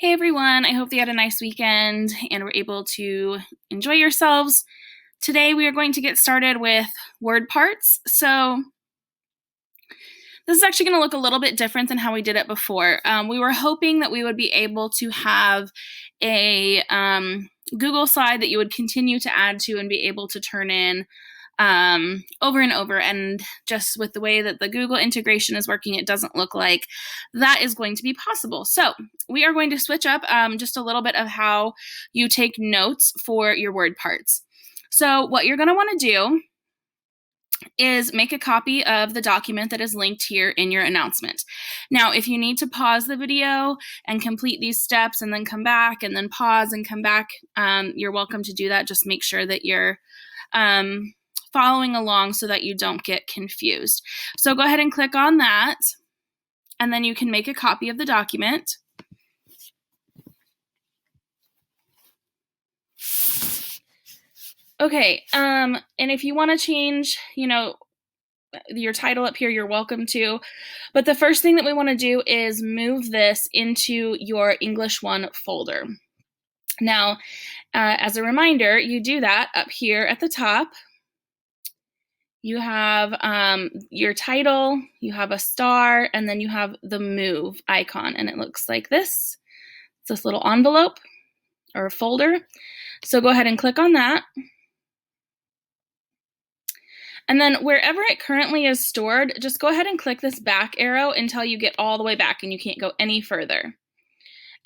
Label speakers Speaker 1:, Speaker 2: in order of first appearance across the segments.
Speaker 1: Hey everyone, I hope you had a nice weekend and were able to enjoy yourselves. Today we are going to get started with word parts. So this is actually going to look a little bit different than how we did it before. We were hoping that we would be able to have a Google slide that you would continue to add to and be able to turn in over and over. And just with the way that the Google integration is working, it doesn't look like that is going to be possible. So we are going to switch up just a little bit of how you take notes for your word parts. So what you're going to want to do is make a copy of the document that is linked here in your announcement. Now, if you need to pause the video and complete these steps and then come back and then pause and come back, you're welcome to do that. Just make sure that you're following along so that you don't get confused. So go ahead and click on that, and then you can make a copy of the document. Okay, and if you want to change, your title up here, you're welcome to. But the first thing that we want to do is move this into your English 1 folder. Now, as a reminder, you do that up here at the top. You have your title, you have a star, and then you have the move icon, and it looks like this. It's this little envelope or a folder. So go ahead and click on that. And then wherever it currently is stored, just go ahead and click this back arrow until you get all the way back and you can't go any further.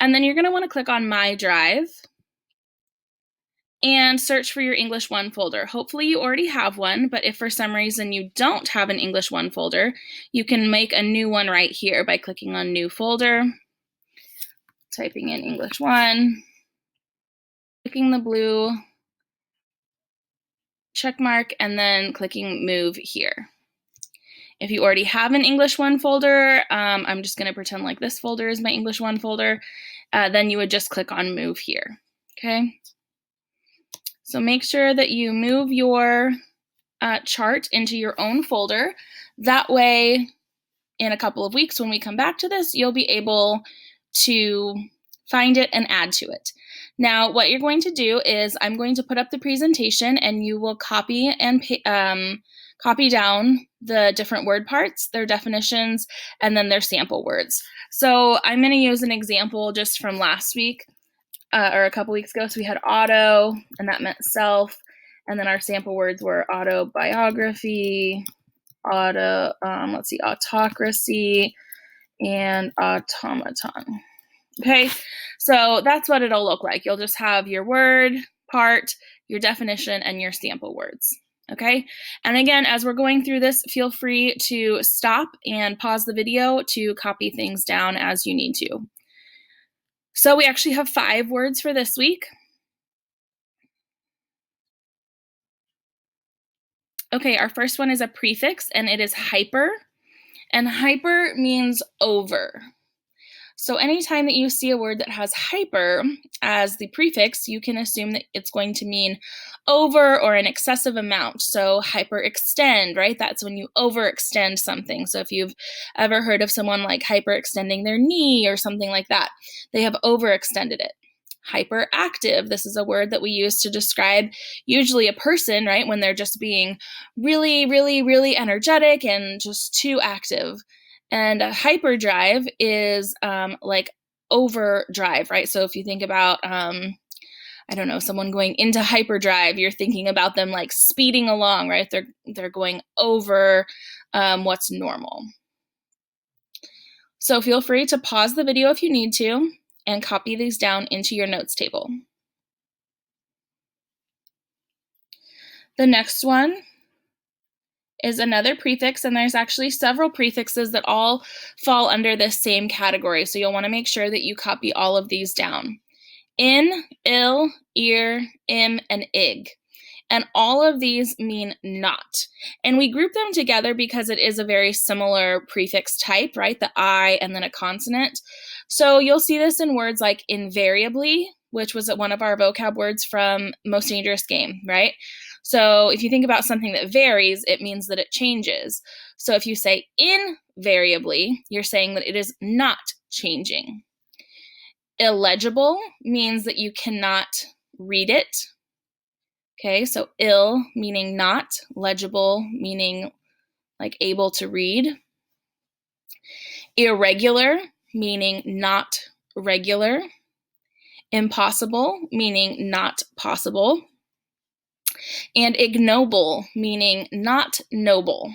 Speaker 1: And then you're going to want to click on My Drive and search for your English 1 folder. Hopefully you already have one, but if for some reason you don't have an English 1 folder, you can make a new one right here by clicking on New Folder, typing in English 1, clicking the blue check mark, and then clicking Move here. If you already have an English 1 folder, I'm just going to pretend like this folder is my English 1 folder, then you would just click on Move here, okay? So make sure that you move your chart into your own folder. That way, in a couple of weeks when we come back to this, you'll be able to find it and add to it. Now, what you're going to do is I'm going to put up the presentation and you will copy and copy down the different word parts, their definitions, and then their sample words. So I'm going to use an example just from last week. Or a couple weeks ago. So we had auto, and that meant self. And then our sample words were autobiography, autocracy, and automaton. Okay, so that's what it'll look like. You'll just have your word part, your definition, and your sample words. Okay, and again, as we're going through this, feel free to stop and pause the video to copy things down as you need to. So we actually have 5 words for this week. Okay, our first one is a prefix, and it is hyper. And hyper means over. So anytime that you see a word that has hyper as the prefix, you can assume that it's going to mean over or an excessive amount. So hyperextend, right? That's when you overextend something. So if you've ever heard of someone like hyperextending their knee or something like that, they have overextended it. Hyperactive, this is a word that we use to describe usually a person, right? When they're just being really, really, really energetic and just too active. And a hyperdrive is like overdrive, right? So if you think about, I don't know, someone going into hyperdrive, you're thinking about them like speeding along, right? They're going over what's normal. So feel free to pause the video if you need to and copy these down into your notes table. The next one is another prefix, and there's actually several prefixes that all fall under this same category, so you'll want to make sure that you copy all of these down. In, ill, ear, im, and ig. And all of these mean not. And we group them together because it is a very similar prefix type, right? The I and then a consonant. So you'll see this in words like invariably, which was one of our vocab words from Most Dangerous Game, right? So if you think about something that varies, it means that it changes. So if you say invariably, you're saying that it is not changing. Illegible means that you cannot read it. Okay, so ill meaning not, legible meaning like able to read. Irregular meaning not regular. Impossible meaning not possible. And ignoble meaning not noble.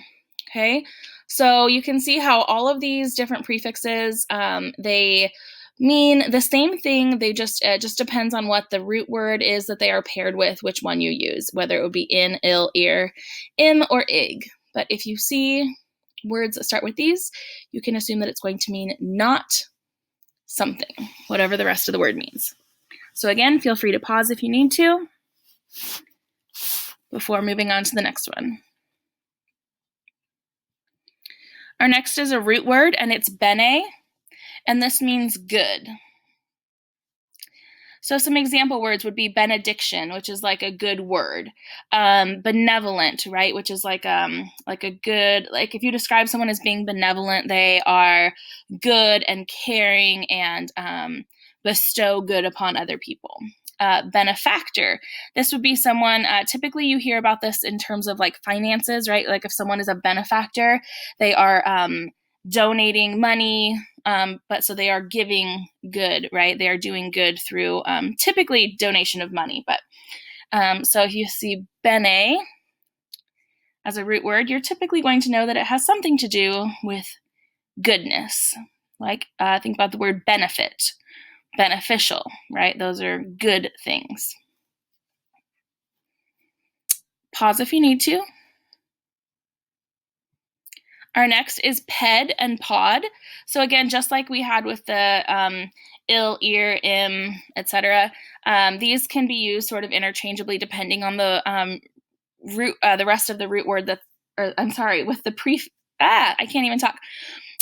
Speaker 1: Okay, so you can see how all of these different prefixes, they mean the same thing. They just depends on what the root word is that they are paired with, which one you use, whether it would be in, ill, ear, im, or ig. But if you see words that start with these, you can assume that it's going to mean not something, whatever the rest of the word means. So again, feel free to pause if you need to before moving on to the next one. Our next is a root word, and it's bene, and this means good. So some example words would be benediction, which is like a good word. Benevolent, right, which is like a good, like if you describe someone as being benevolent, they are good and caring and bestow good upon other people. Benefactor, this would be someone, typically you hear about this in terms of like finances, right? Like if someone is a benefactor, they are donating money, but so they are giving good, right? They are doing good through typically donation of money. But so if you see bene as a root word, you're typically going to know that it has something to do with goodness. Like think about the word benefit, beneficial, right? Those are good things. Pause if you need to. Our next is ped and pod. So again, just like we had with the ill, ear, im, etc., these can be used sort of interchangeably depending on the root, the rest of the root word that, or I'm sorry, with the I can't even talk,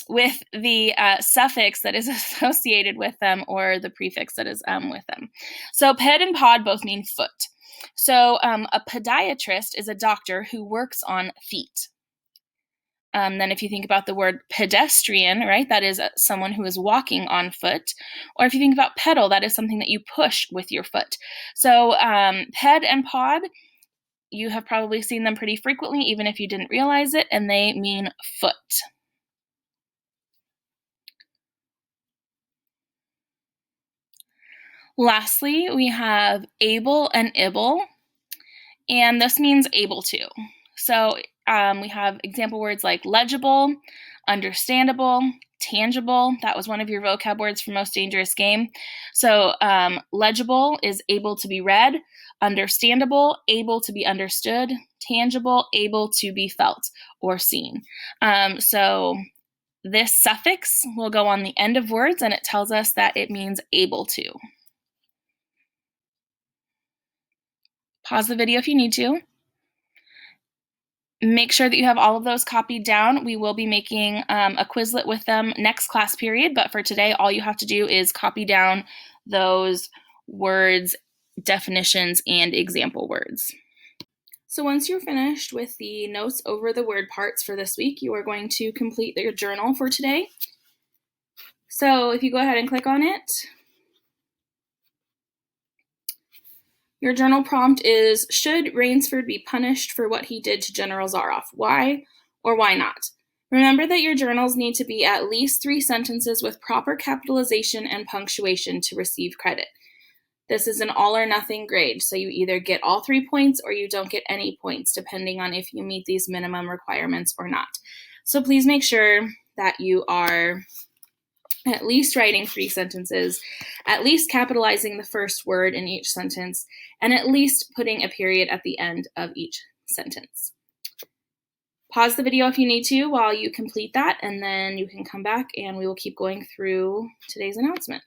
Speaker 1: with the suffix that is associated with them or the prefix that is with them. So ped and pod both mean foot. So a podiatrist is a doctor who works on feet. Then if you think about the word pedestrian, right, that is someone who is walking on foot. Or if you think about pedal, that is something that you push with your foot. So ped and pod, you have probably seen them pretty frequently, even if you didn't realize it, and they mean foot. Lastly, we have able and ible, and this means able to. So we have example words like legible, understandable, tangible. That was one of your vocab words for Most Dangerous Game. So legible is able to be read, understandable, able to be understood, tangible, able to be felt or seen. So this suffix will go on the end of words, and it tells us that it means able to. Pause the video if you need to. Make sure that you have all of those copied down. We will be making a Quizlet with them next class period, but for today, all you have to do is copy down those words, definitions, and example words. So once you're finished with the notes over the word parts for this week, you are going to complete your journal for today. So if you go ahead and click on it, your journal prompt is, should Rainsford be punished for what he did to General Zaroff? Why or why not? Remember that your journals need to be at least 3 sentences with proper capitalization and punctuation to receive credit. This is an all or nothing grade, so you either get all 3 points or you don't get any points, depending on if you meet these minimum requirements or not. So please make sure that you are at least writing 3 sentences, at least capitalizing the first word in each sentence, and at least putting a period at the end of each sentence. Pause the video if you need to while you complete that, and then you can come back and we will keep going through today's announcement.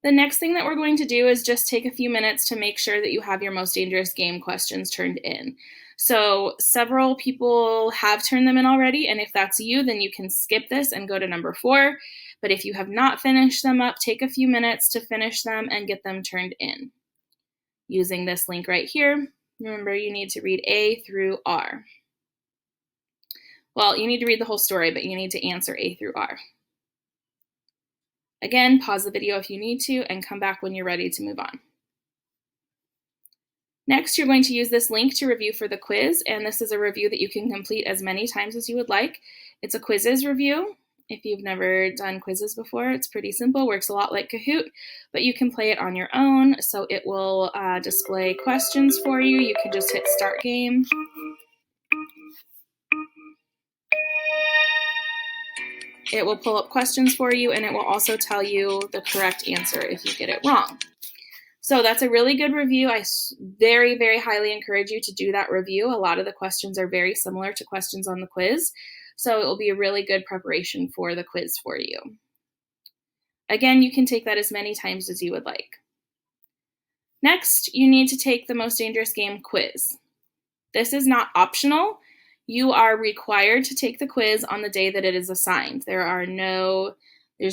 Speaker 1: The next thing that we're going to do is just take a few minutes to make sure that you have your Most Dangerous Game questions turned in. So several people have turned them in already, and if that's you, then you can skip this and go to number 4. But if you have not finished them up, take a few minutes to finish them and get them turned in. Using this link right here, remember you need to read A through R. Well, you need to read the whole story, but you need to answer A through R. Again, pause the video if you need to and come back when you're ready to move on. Next, you're going to use this link to review for the quiz, and this is a review that you can complete as many times as you would like. It's a quizzes review. If you've never done quizzes before, it's pretty simple, works a lot like Kahoot, but you can play it on your own. So it will display questions for you. You can just hit start game. It will pull up questions for you, and it will also tell you the correct answer if you get it wrong. So that's a really good review. I very, very highly encourage you to do that review. A lot of the questions are very similar to questions on the quiz, so it will be a really good preparation for the quiz for you. Again, you can take that as many times as you would like. Next, you need to take the Most Dangerous Game quiz. This is not optional. You are required to take the quiz on the day that it is assigned. There's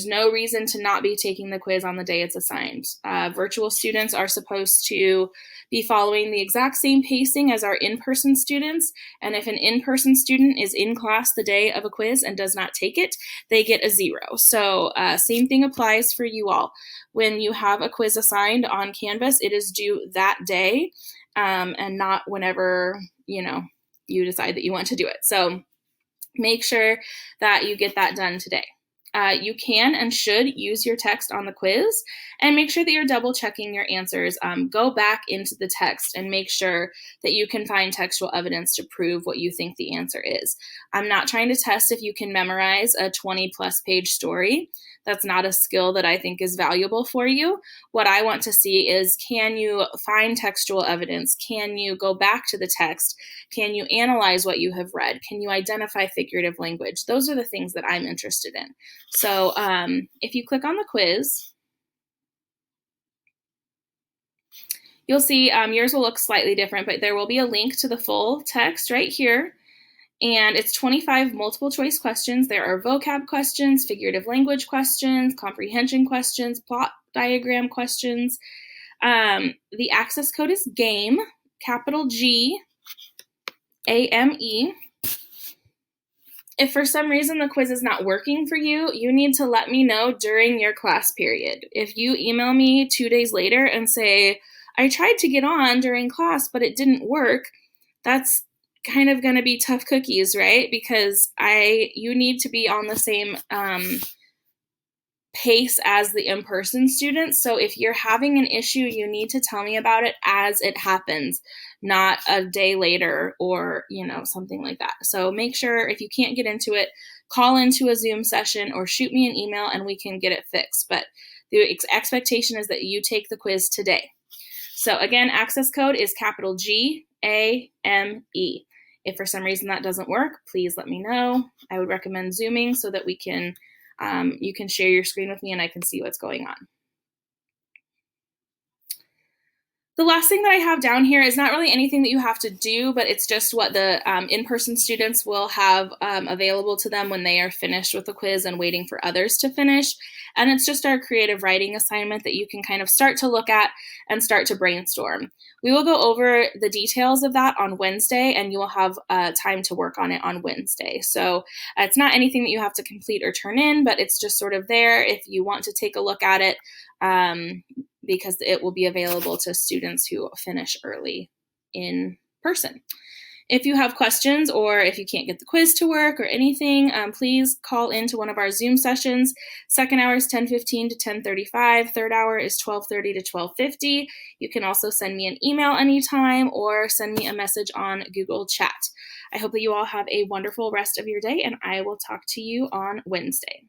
Speaker 1: no reason to not be taking the quiz on the day it's assigned. Virtual students are supposed to be following the exact same pacing as our in-person students, and if an in-person student is in class the day of a quiz and does not take it, they get a 0. So same thing applies for you all. When you have a quiz assigned on Canvas, it is due that day and not whenever, you decide that you want to do it. So make sure that you get that done today. You can and should use your text on the quiz and make sure that you're double checking your answers. Go back into the text and make sure that you can find textual evidence to prove what you think the answer is. I'm not trying to test if you can memorize a 20+ page story. That's not a skill that I think is valuable for you. What I want to see is, can you find textual evidence? Can you go back to the text? Can you analyze what you have read? Can you identify figurative language? Those are the things that I'm interested in. So if you click on the quiz, you'll see yours will look slightly different, but there will be a link to the full text right here. And it's 25 multiple choice questions. There are vocab questions, figurative language questions, comprehension questions, plot diagram questions. The access code is GAME, capital G, A-M-E. If for some reason the quiz is not working for you, you need to let me know during your class period. If you email me 2 days later and say, I tried to get on during class, but it didn't work, that's kind of going to be tough cookies, right? Because you need to be on the same pace as the in-person students. So if you're having an issue, you need to tell me about it as it happens, not a day later or, something like that. So make sure if you can't get into it, call into a Zoom session or shoot me an email and we can get it fixed. But the expectation is that you take the quiz today. So again, access code is capital G, A-M-E. If for some reason that doesn't work, please let me know. I would recommend Zooming so that you can share your screen with me and I can see what's going on. The last thing that I have down here is not really anything that you have to do, but it's just what the in-person students will have available to them when they are finished with the quiz and waiting for others to finish. And it's just our creative writing assignment that you can kind of start to look at and start to brainstorm. We will go over the details of that on Wednesday, and you will have time to work on it on Wednesday. So it's not anything that you have to complete or turn in, but it's just sort of there if you want to take a look at it, because it will be available to students who finish early in person. If you have questions or if you can't get the quiz to work or anything, please call into one of our Zoom sessions. Second hour is 10:15 to 10:35. Third hour is 12:30 to 12:50. You can also send me an email anytime or send me a message on Google Chat. I hope that you all have a wonderful rest of your day, and I will talk to you on Wednesday.